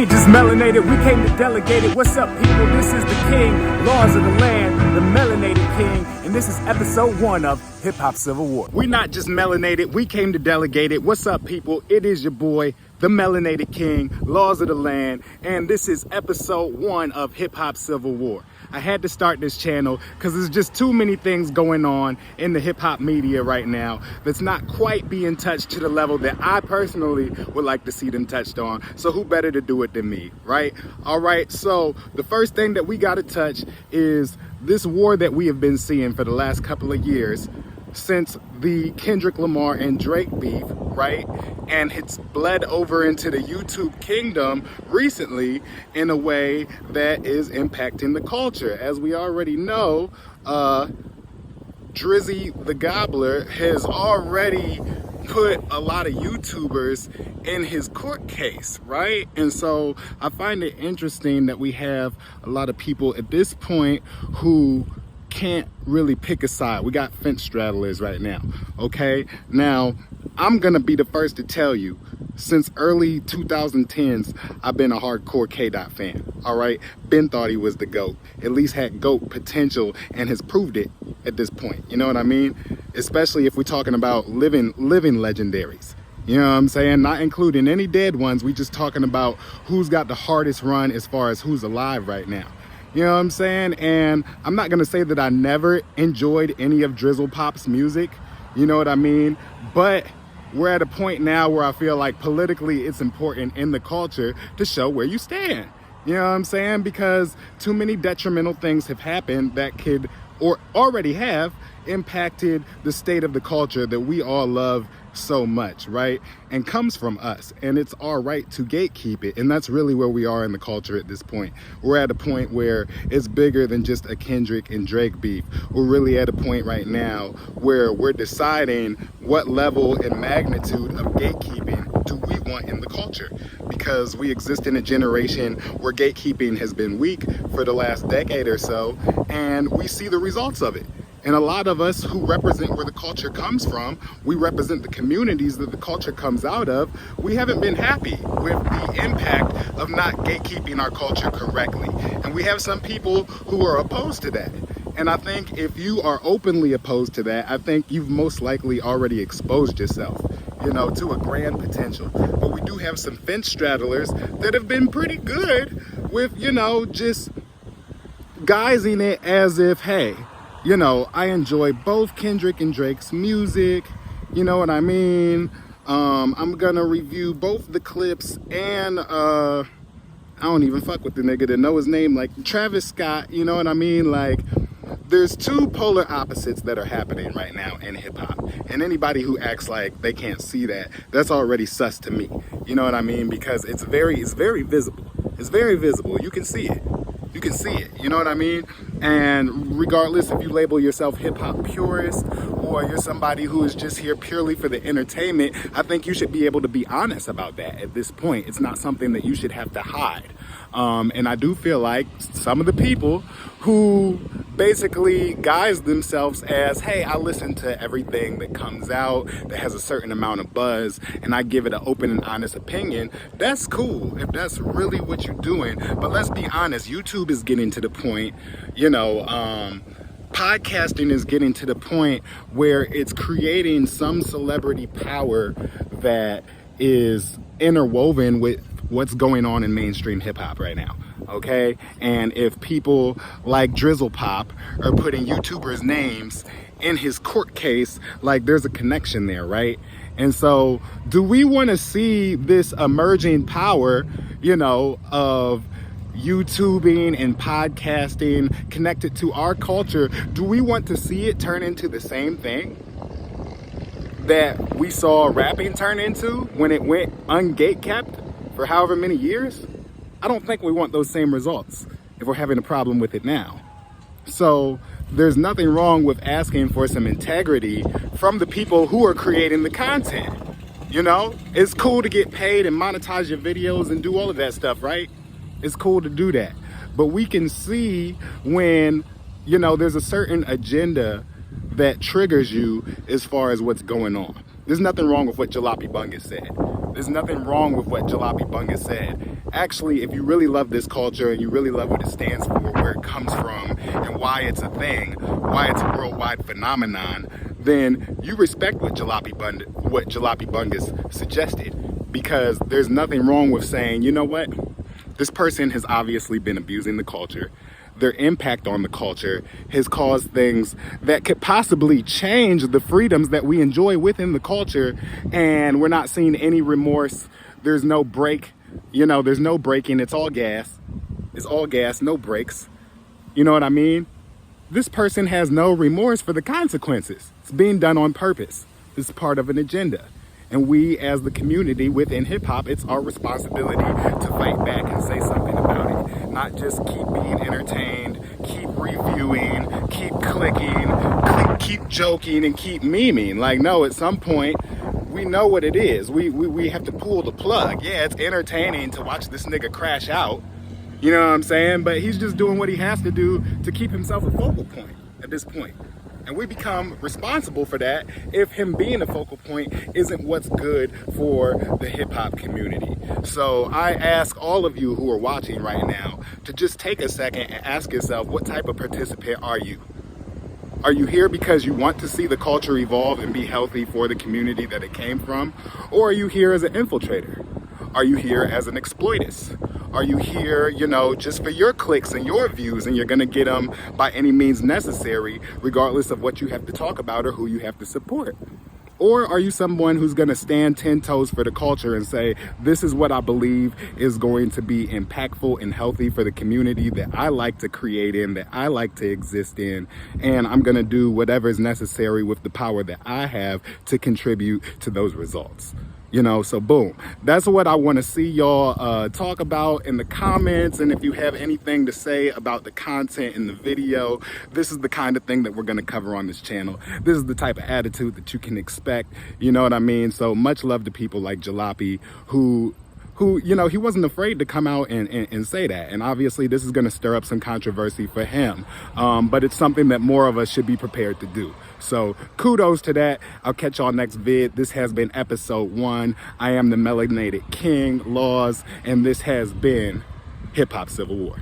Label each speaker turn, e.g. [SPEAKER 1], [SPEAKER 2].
[SPEAKER 1] ain't just melanated, we came to delegate it. What's up, people? This is the king, laws of the land, the melanated king, and this is episode 1 of Hip Hop Civil War. We not just melanated, we came to delegate it. What's up, people? It is your boy, the melanated king, laws of the land, and this is episode 1 of Hip Hop Civil War. I had to start this channel because there's just too many things going on in the hip hop media right now that's not quite being touched to the level that I personally would like to see them touched on. So who better to do it than me, right? All right, so the first thing that we got to touch is this war that we have been seeing for the last couple of years since the Kendrick Lamar and Drake beef, right? And it's bled over into the YouTube kingdom recently in a way that is impacting the culture. As we already know, Drizzy the Gobbler has already put a lot of YouTubers in his court case, right? And so I find it interesting that we have a lot of people at this point who can't really pick a side. We got fence straddlers right now, okay? Now, I'm gonna be the first to tell you, since early 2010s, I've been a hardcore K-Dot fan, all right? Ben thought he was the GOAT, at least had GOAT potential and has proved it at this point, you know what I mean? Especially if we're talking about living legendaries. You know what I'm saying? Not including any dead ones, we just talking about who's got the hardest run as far as who's alive right now. You know what I'm saying? And I'm not gonna say that I never enjoyed any of Drizzle Pop's music, you know what I mean? But we're at a point now where I feel like politically it's important in the culture to show where you stand. You know what I'm saying? Because too many detrimental things have happened that could, or already have, impacted the state of the culture that we all love so much, right? And comes from us, and it's our right to gatekeep it. And that's really where we are in the culture at this point. We're at a point where it's bigger than just a Kendrick and Drake beef. We're really at a point right now where we're deciding what level and magnitude of gatekeeping do we want in the culture, because we exist in a generation where gatekeeping has been weak for the last decade or so, and we see the results of it. And a lot of us who represent where the culture comes from, we represent the communities that the culture comes out of, we haven't been happy with the impact of not gatekeeping our culture correctly. And we have some people who are opposed to that. And I think if you are openly opposed to that, I think you've most likely already exposed yourself, you know, to a grand potential. But we do have some fence straddlers that have been pretty good with, you know, just guising it as if, hey, you know, I enjoy both Kendrick and Drake's music, you know what I mean? I'm gonna review both the clips and, I don't even fuck with the nigga to know his name, like Travis Scott, you know what I mean? Like, there's two polar opposites that are happening right now in hip hop. And anybody who acts like they can't see that, that's already sus to me. You know what I mean? Because it's very visible. It's very visible, you can see it. You can see it, you know what I mean? And regardless if you label yourself hip-hop purist or you're somebody who is just here purely for the entertainment, I think you should be able to be honest about that at this point. It's not something that you should have to hide. And I do feel like some of the people who basically guise themselves as, hey, I listen to everything that comes out that has a certain amount of buzz and I give it an open and honest opinion, that's cool if that's really what you're doing. But let's be honest, YouTube is getting to the point, you know, podcasting is getting to the point where it's creating some celebrity power that is interwoven with what's going on in mainstream hip hop right now, okay? And if people like Drizzle Pop are putting YouTubers' names in his court case, like there's a connection there, right? And so do we want to see this emerging power, you know, of YouTubing and podcasting connected to our culture? Do we want to see it turn into the same thing that we saw rapping turn into when it went ungatekept for however many years? I don't think we want those same results if we're having a problem with it now. So there's nothing wrong with asking for some integrity from the people who are creating the content. You know, it's cool to get paid and monetize your videos and do all of that stuff, right? It's cool to do that. But we can see when, you know, there's a certain agenda that triggers you as far as what's going on. There's nothing wrong with what Jalopy Bungus said. There's nothing wrong with what Jalopy Bunga said. Actually, if you really love this culture and you really love what it stands for, where it comes from, and why it's a thing, why it's a worldwide phenomenon, then you respect what Jalopy Bunga suggested, because there's nothing wrong with saying, you know what, this person has obviously been abusing the culture. Their impact on the culture has caused things that could possibly change the freedoms that we enjoy within the culture, and we're not seeing any remorse. There's no break, there's no braking. It's all gas. It's all gas, no brakes. You know what I mean? This person has no remorse for the consequences. It's being done on purpose. It's part of an agenda. And we, as the community within hip hop, it's our responsibility to fight back and say something about it. Not just keep being entertained, keep reviewing, keep clicking, keep joking, and keep memeing. Like, no, at some point, we know what it is. We have to pull the plug. Yeah, it's entertaining to watch this nigga crash out. You know what I'm saying? But he's just doing what he has to do to keep himself a focal point at this point. And we become responsible for that if him being a focal point isn't what's good for the hip hop community. So I ask all of you who are watching right now to just take a second and ask yourself, what type of participant are you? Are you here because you want to see the culture evolve and be healthy for the community that it came from? Or are you here as an infiltrator? Are you here as an exploitist? Are you here, just for your clicks and your views, and you're gonna get them by any means necessary, regardless of what you have to talk about or who you have to support? Or are you someone who's gonna stand 10 toes for the culture and say, this is what I believe is going to be impactful and healthy for the community that I like to create in, that I like to exist in, and I'm gonna do whatever is necessary with the power that I have to contribute to those results? So boom, that's what I want to see y'all talk about in the comments. And if you have anything to say about the content in the video, this is the kind of thing that we're going to cover on this channel. This is the type of attitude that you can expect. You know what I mean? So much love to people like Jalopy who he wasn't afraid to come out and say that. And obviously this is going to stir up some controversy for him. But it's something that more of us should be prepared to do. So kudos to that. I'll catch y'all next vid. This has been episode 1. I am the Melanated King, Laws, and this has been Hip Hop Civil War.